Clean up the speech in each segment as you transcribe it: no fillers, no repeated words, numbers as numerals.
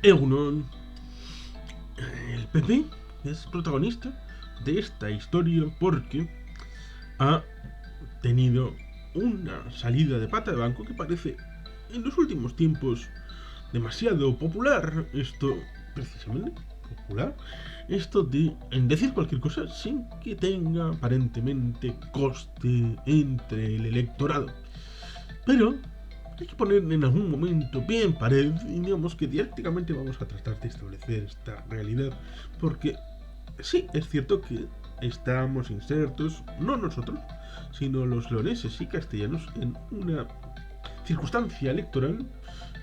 Egunon, el PP es protagonista de esta historia porque ha tenido una salida de pata de banco que parece en los últimos tiempos demasiado popular. Esto, precisamente, popular. Esto de decir cualquier cosa sin que tenga aparentemente coste entre el electorado. Pero hay que poner en algún momento pie en pared y digamos que didácticamente vamos a tratar de establecer esta realidad. Porque sí, es cierto que estamos insertos, no nosotros, sino los leoneses y castellanos, en una circunstancia electoral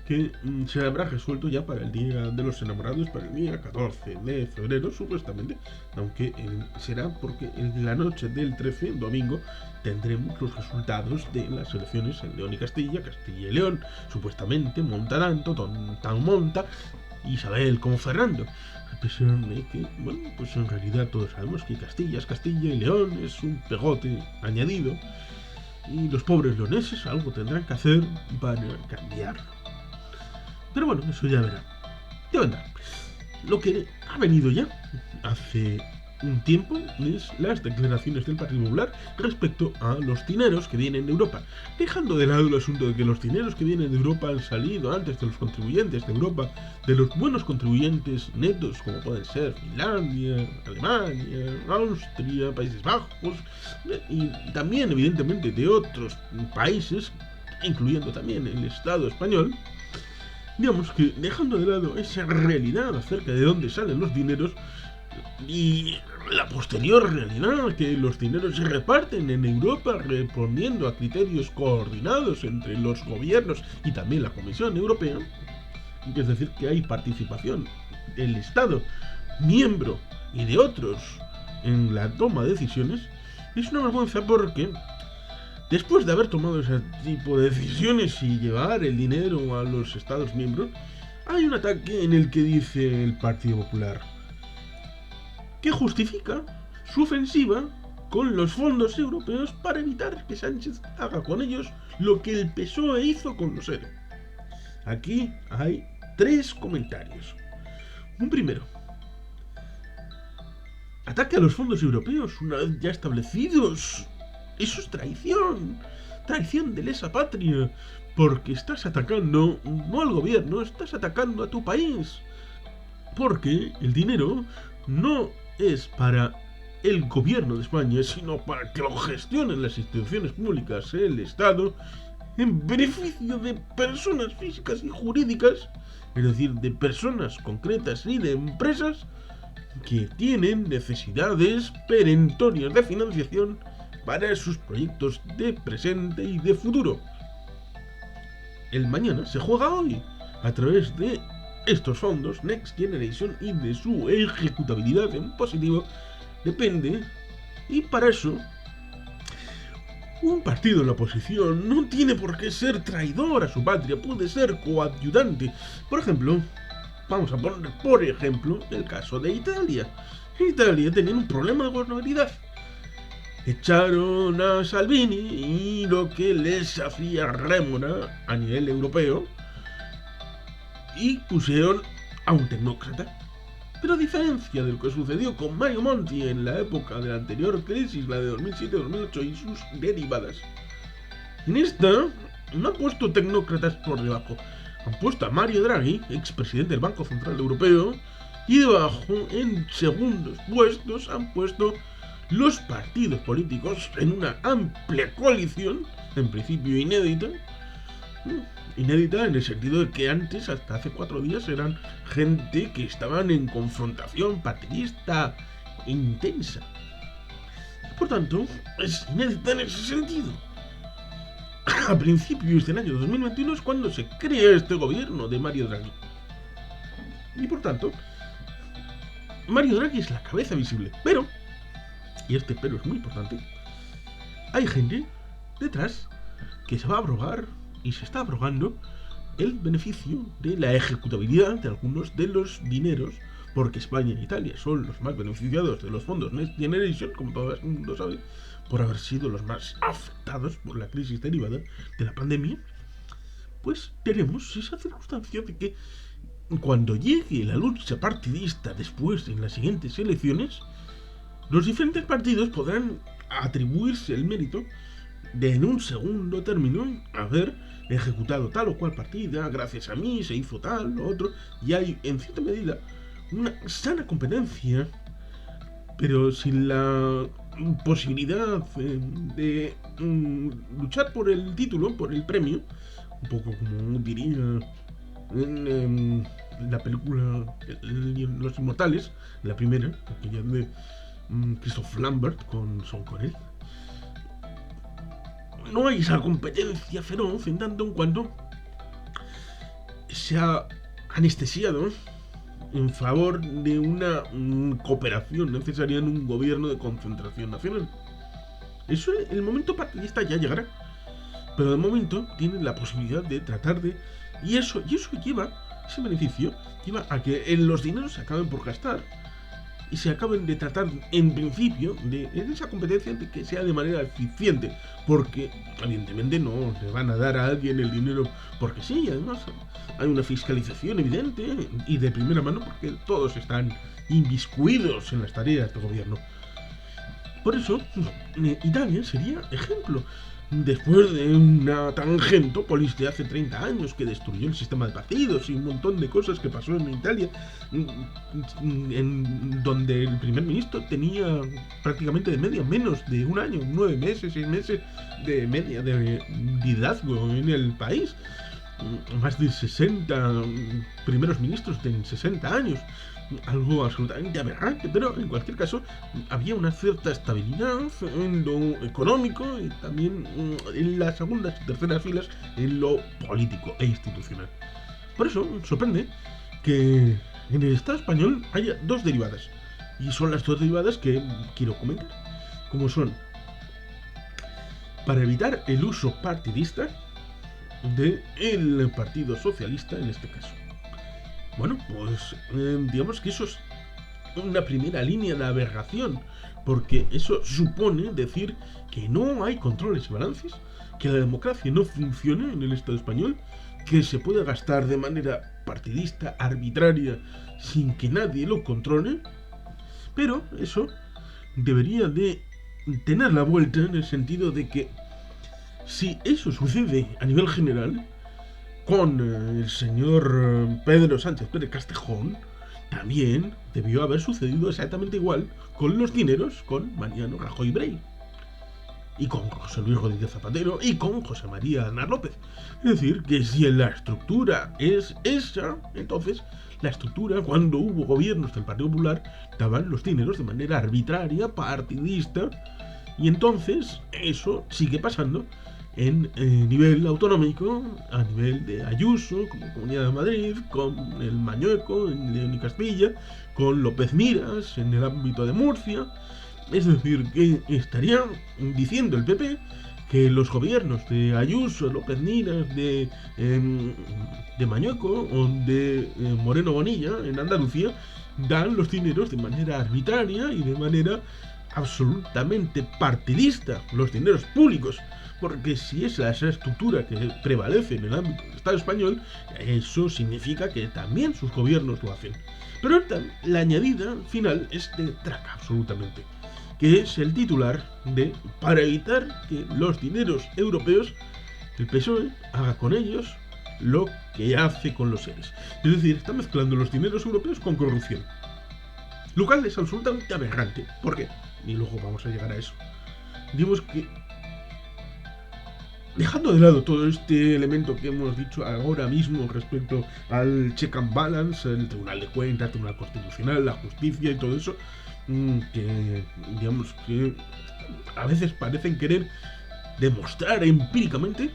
que se habrá resuelto ya para el Día de los Enamorados, para el día 14 de febrero, supuestamente, aunque será porque en la noche del 13, domingo, tendremos los resultados de las elecciones en León y Castilla, Castilla y León, supuestamente montarán, tan monta, Isabel como Fernando. A pesar de que, bueno, pues en realidad todos sabemos que Castilla es Castilla y León es un pegote añadido, y los pobres leoneses algo tendrán que hacer para cambiarlo. Pero bueno, eso ya verá. Ya vendrá. Lo que ha venido ya hace un tiempo es las declaraciones del Partido Popular respecto a los dineros que vienen de Europa. Dejando de lado el asunto de que los dineros que vienen de Europa han salido antes de los contribuyentes de Europa, de los buenos contribuyentes netos, como pueden ser Finlandia, Alemania, Austria, Países Bajos, y también, evidentemente, de otros países, incluyendo también el Estado español. Digamos que dejando de lado esa realidad acerca de dónde salen los dineros y la posterior realidad que los dineros se reparten en Europa respondiendo a criterios coordinados entre los gobiernos y también la Comisión Europea, es decir, que hay participación del Estado miembro y de otros en la toma de decisiones, es una vergüenza porque después de haber tomado ese tipo de decisiones y llevar el dinero a los Estados miembros, hay un ataque en el que dice el Partido Popular que justifica su ofensiva con los fondos europeos para evitar que Sánchez haga con ellos lo que el PSOE hizo con los ERE. Aquí hay tres comentarios. Un primero: ataque a los fondos europeos una vez ya establecidos. Eso es traición. Traición de lesa patria. Porque estás atacando no al gobierno, estás atacando a tu país. Porque el dinero no es para el gobierno de España, sino para que lo gestionen las instituciones públicas, el Estado, en beneficio de personas físicas y jurídicas, es decir, de personas concretas y de empresas que tienen necesidades perentorias de financiación para sus proyectos de presente y de futuro. El mañana se juega hoy a través de estos fondos Next Generation y de su ejecutabilidad en positivo depende, y para eso un partido en la oposición no tiene por qué ser traidor a su patria, puede ser coadyuvante. Por ejemplo, vamos a poner por ejemplo el caso de Italia. Italia tenía un problema de gobernabilidad. Echaron a Salvini y lo que les hacía rémora a nivel europeo y pusieron a un tecnócrata. Pero a diferencia de lo que sucedió con Mario Monti en la época de la anterior crisis, la de 2007-2008 y sus derivadas, en esta no han puesto tecnócratas por debajo, han puesto a Mario Draghi, expresidente del Banco Central Europeo, y debajo, en segundos puestos, han puesto los partidos políticos en una amplia coalición, en principio inédita en el sentido de que antes, hasta hace 4 días, eran gente que estaban en confrontación partidista intensa. Por tanto, es inédita en ese sentido. A principios del año 2021 es cuando se crea este gobierno de Mario Draghi. Y por tanto, Mario Draghi es la cabeza visible. Pero, y este pero es muy importante, hay gente detrás que se va a abrogar y se está abrogando el beneficio de la ejecutabilidad de algunos de los dineros, porque España e Italia son los más beneficiados de los fondos Next Generation, como todo el mundo sabe, por haber sido los más afectados por la crisis derivada de la pandemia. Pues tenemos esa circunstancia de que cuando llegue la lucha partidista después en las siguientes elecciones, los diferentes partidos podrán atribuirse el mérito de en un segundo término haber ejecutado tal o cual partida, gracias a mí se hizo tal, lo otro, y hay en cierta medida una sana competencia, pero sin la posibilidad de luchar por el título, por el premio, un poco como diría en la película Los Inmortales, la primera, aquella de Christophe Lambert con Sean Connery. No hay esa competencia feroz en tanto en cuanto se ha anestesiado en favor de una cooperación necesaria en un gobierno de concentración nacional. Eso, el momento partidista ya llegará, pero de momento tienen la posibilidad de tratar de... Y eso lleva, ese beneficio, lleva a que los dineros se acaben por gastar y se acaben de tratar, en principio, en esa competencia de que sea de manera eficiente, porque evidentemente no le van a dar a alguien el dinero porque sí, además hay una fiscalización evidente y de primera mano porque todos están inmiscuidos en las tareas del gobierno. Por eso, Italia sería ejemplo. Después de una tangentópolis de hace 30 años que destruyó el sistema de partidos y un montón de cosas que pasó en Italia, en donde el primer ministro tenía prácticamente de media menos de un año, 9 meses, 6 meses de media de liderazgo en el país. Más de 60 primeros ministros en 60 años. Algo absolutamente aberrante, pero en cualquier caso había una cierta estabilidad en lo económico y también en las segundas y terceras filas en lo político e institucional. Por eso sorprende que en el Estado español haya dos derivadas, y son las dos derivadas que quiero comentar, como son: para evitar el uso partidista del Partido Socialista en este caso. Bueno, pues digamos que eso es una primera línea de aberración, porque eso supone decir que no hay controles y balances, que la democracia no funciona en el Estado español, que se puede gastar de manera partidista, arbitraria, sin que nadie lo controle, pero eso debería de tener la vuelta en el sentido de que si eso sucede a nivel general, con el señor Pedro Sánchez Pérez Castejón, también debió haber sucedido exactamente igual con los dineros con Mariano Rajoy Brey, y con José Luis Rodríguez Zapatero, y con José María Aznar López. Es decir, que si la estructura es esa, entonces la estructura, cuando hubo gobiernos del Partido Popular, daban los dineros de manera arbitraria, partidista, y entonces eso sigue pasando en nivel autonómico, a nivel de Ayuso, como Comunidad de Madrid, con el Mañueco en León y Castilla, con López Miras en el ámbito de Murcia. Es decir, que estaría diciendo el PP que los gobiernos de Ayuso, López Miras, de Mañueco o de Moreno Bonilla en Andalucía dan los dineros de manera arbitraria y de manera absolutamente partidista, los dineros públicos. Porque si esa es la estructura que prevalece en el ámbito del Estado español, eso significa que también sus gobiernos lo hacen. Pero la añadida final es de traca, absolutamente, que es el titular de: para evitar que los dineros europeos, el PSOE haga con ellos lo que hace con los seres. Es decir, está mezclando los dineros europeos con corrupción, lo cual es absolutamente aberrante. ¿Por qué? Y luego vamos a llegar a eso. Digamos que, dejando de lado todo este elemento que hemos dicho ahora mismo respecto al check and balance, el Tribunal de Cuentas, el Tribunal Constitucional, la justicia y todo eso, que digamos que a veces parecen querer demostrar empíricamente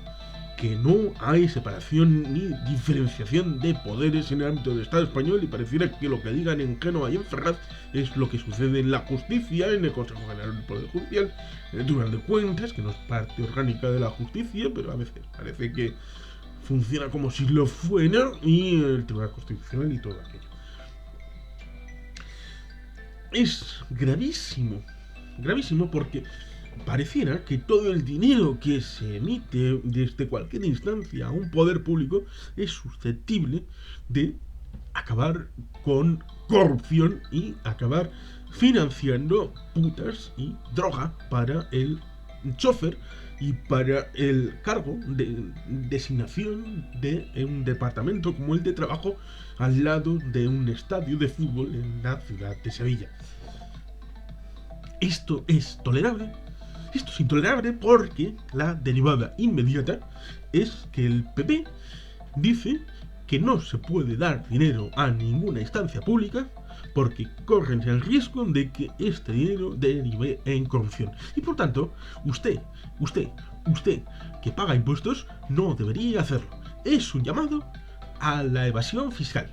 que no hay separación ni diferenciación de poderes en el ámbito del Estado español, y pareciera que lo que digan en Génova y en Ferraz es lo que sucede en la justicia, en el Consejo General del Poder Judicial, en el Tribunal de Cuentas, que no es parte orgánica de la justicia, pero a veces parece que funciona como si lo fuera, y el Tribunal Constitucional y todo aquello. Es gravísimo, gravísimo, porque pareciera que todo el dinero que se emite desde cualquier instancia a un poder público es susceptible de acabar con corrupción y acabar financiando putas y droga para el chofer y para el cargo de designación de un departamento como el de trabajo al lado de un estadio de fútbol en la ciudad de Sevilla. ¿Esto es tolerable? Esto es intolerable porque la derivada inmediata es que el PP dice que no se puede dar dinero a ninguna instancia pública porque corren el riesgo de que este dinero derive en corrupción. Y por tanto, usted que paga impuestos no debería hacerlo. Es un llamado a la evasión fiscal.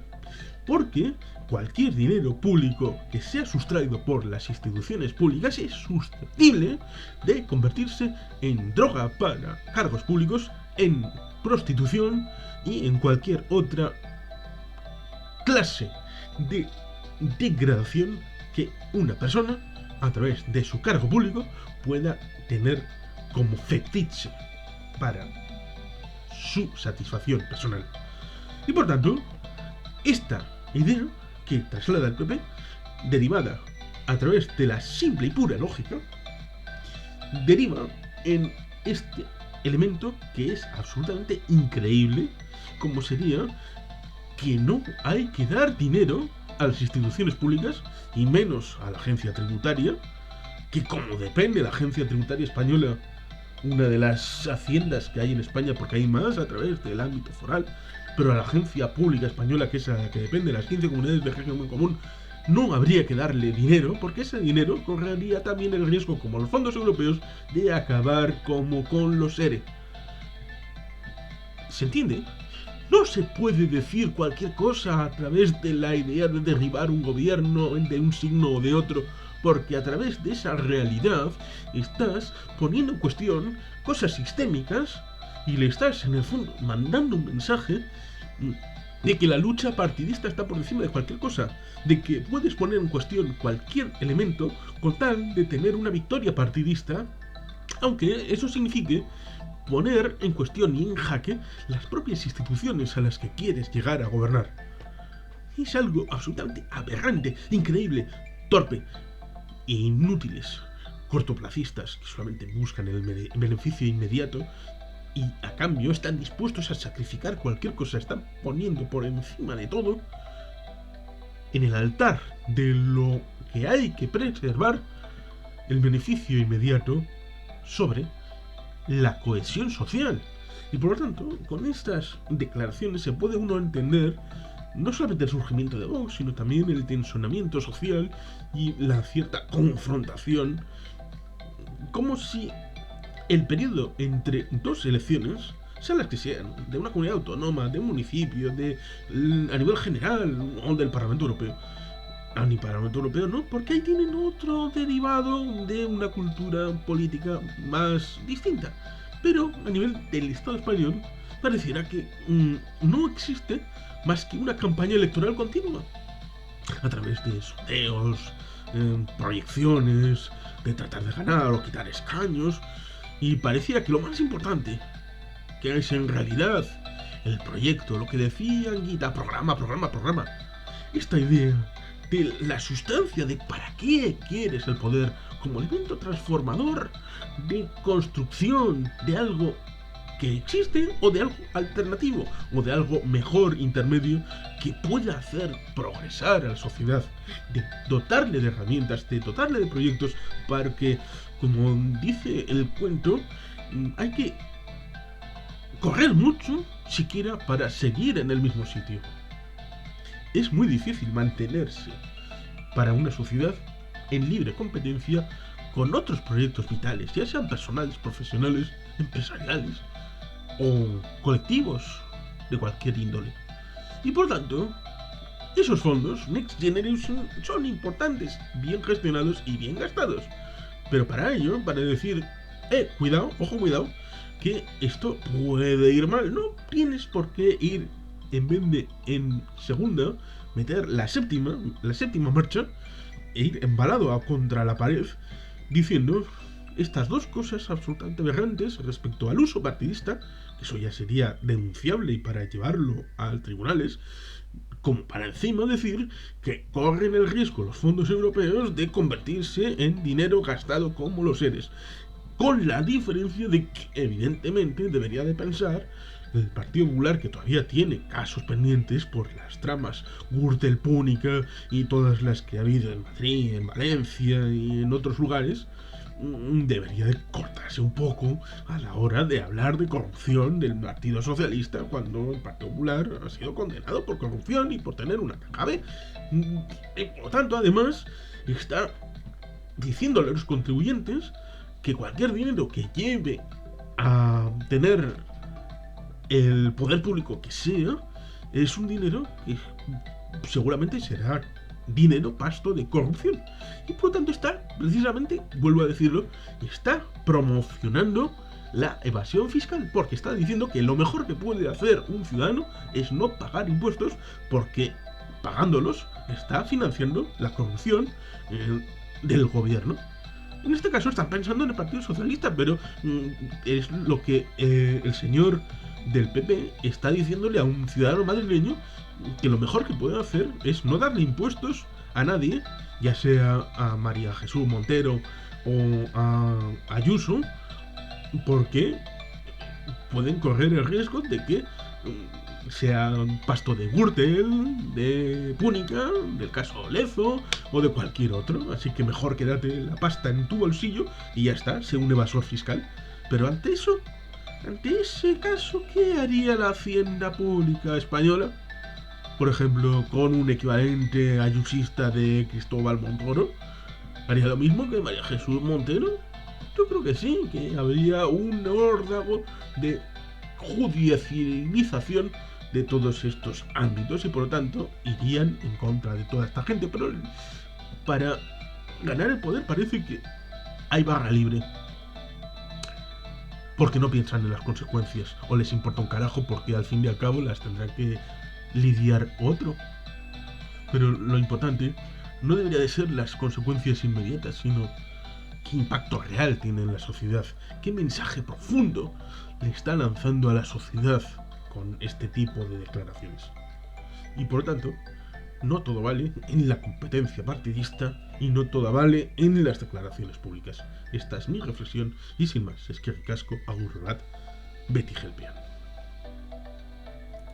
Porque cualquier dinero público que sea sustraído por las instituciones públicas es susceptible de convertirse en droga para cargos públicos, en prostitución y en cualquier otra clase de degradación que una persona, a través de su cargo público, pueda tener como fetiche para su satisfacción personal. Y por tanto, esta idea que traslada el PP, derivada a través de la simple y pura lógica, deriva en este elemento que es absolutamente increíble, como sería que no hay que dar dinero a las instituciones públicas y menos a la agencia tributaria, que como depende de la agencia tributaria española, una de las haciendas que hay en España, porque hay más a través del ámbito foral, pero a la agencia pública española, que es a la que depende de las 15 comunidades de régimen común, no habría que darle dinero, porque ese dinero correría también el riesgo, como los fondos europeos, de acabar como con los ERE. ¿Se entiende? No se puede decir cualquier cosa a través de la idea de derribar un gobierno de un signo o de otro, porque a través de esa realidad estás poniendo en cuestión cosas sistémicas y le estás en el fondo mandando un mensaje de que la lucha partidista está por encima de cualquier cosa, de que puedes poner en cuestión cualquier elemento con tal de tener una victoria partidista, aunque eso signifique poner en cuestión y en jaque las propias instituciones a las que quieres llegar a gobernar. Es algo absolutamente aberrante, increíble, torpe e inútiles, cortoplacistas que solamente buscan el beneficio inmediato y a cambio están dispuestos a sacrificar cualquier cosa, están poniendo por encima de todo en el altar de lo que hay que preservar el beneficio inmediato sobre la cohesión social. Y por lo tanto, con estas declaraciones se puede uno entender no solamente el surgimiento de Vox, sino también el tensionamiento social y la cierta confrontación, como si el periodo entre dos elecciones, sean las que sean, de una comunidad autónoma, de un municipio, a nivel general o del Parlamento Europeo, ni Parlamento Europeo no, porque ahí tienen otro derivado de una cultura política más distinta. Pero a nivel del Estado español pareciera que no existe más que una campaña electoral continua, a través de sondeos, proyecciones, de tratar de ganar o quitar escaños, y pareciera que lo más importante, que es en realidad el proyecto, lo que decían Guita, programa, esta idea de la sustancia de para qué quieres el poder como elemento transformador de construcción de algo que existe o de algo alternativo o de algo mejor intermedio que pueda hacer progresar a la sociedad, de dotarle de herramientas, de dotarle de proyectos para que, como dice el cuento, hay que correr mucho siquiera para seguir en el mismo sitio. Es muy difícil mantenerse para una sociedad en libre competencia con otros proyectos vitales, ya sean personales, profesionales, empresariales o colectivos de cualquier índole. Y por tanto, esos fondos Next Generation son importantes, bien gestionados y bien gastados. Pero para ello, para decir, cuidado, ojo, cuidado, que esto puede ir mal, no tienes por qué ir en vez de en segunda, meter la séptima marcha e ir embalado contra la pared diciendo estas dos cosas absolutamente aberrantes respecto al uso partidista, que eso ya sería denunciable y para llevarlo a tribunales, como para encima decir que corren el riesgo los fondos europeos de convertirse en dinero gastado como los seres. Con la diferencia de que, evidentemente, debería de pensar el Partido Popular, que todavía tiene casos pendientes por las tramas Gürtel-Púnica y todas las que ha habido en Madrid, en Valencia y en otros lugares, debería de cortarse un poco a la hora de hablar de corrupción del Partido Socialista cuando el Partido Popular ha sido condenado por corrupción y por tener una KGB. Por lo tanto, además, está diciéndole a los contribuyentes que cualquier dinero que lleve a tener el poder público que sea es un dinero que seguramente será dinero pasto de corrupción. Y por lo tanto está, precisamente, vuelvo a decirlo, está promocionando la evasión fiscal, porque está diciendo que lo mejor que puede hacer un ciudadano es no pagar impuestos, porque pagándolos está financiando la corrupción del gobierno. En este caso están pensando en el Partido Socialista, pero es lo que el señor del PP está diciéndole a un ciudadano madrileño, que lo mejor que puede hacer es no darle impuestos a nadie, ya sea a María Jesús Montero o a Ayuso, porque pueden correr el riesgo de que sea pasto de Gürtel, de Púnica, del caso Lezo o de cualquier otro. Así que mejor quédate la pasta en tu bolsillo y ya está, sé un evasor fiscal. Pero ante eso, ante ese caso, ¿qué haría la Hacienda Pública española? Por ejemplo, con un equivalente ayusista de Cristóbal Montoro, ¿haría lo mismo que María Jesús Montero? Yo creo que sí, que habría un órdago de judicialización de todos estos ámbitos y por lo tanto irían en contra de toda esta gente. Pero para ganar el poder parece que hay barra libre, porque no piensan en las consecuencias o les importa un carajo, porque al fin y al cabo las tendrá que lidiar otro. Pero lo importante no debería de ser las consecuencias inmediatas, sino qué impacto real tiene en la sociedad, qué mensaje profundo le está lanzando a la sociedad con este tipo de declaraciones. Y por lo tanto, no todo vale en la competencia partidista y no todo vale en las declaraciones públicas. Esta es mi reflexión y sin más, eskerrik asko, agur bat, Beti Gelpian.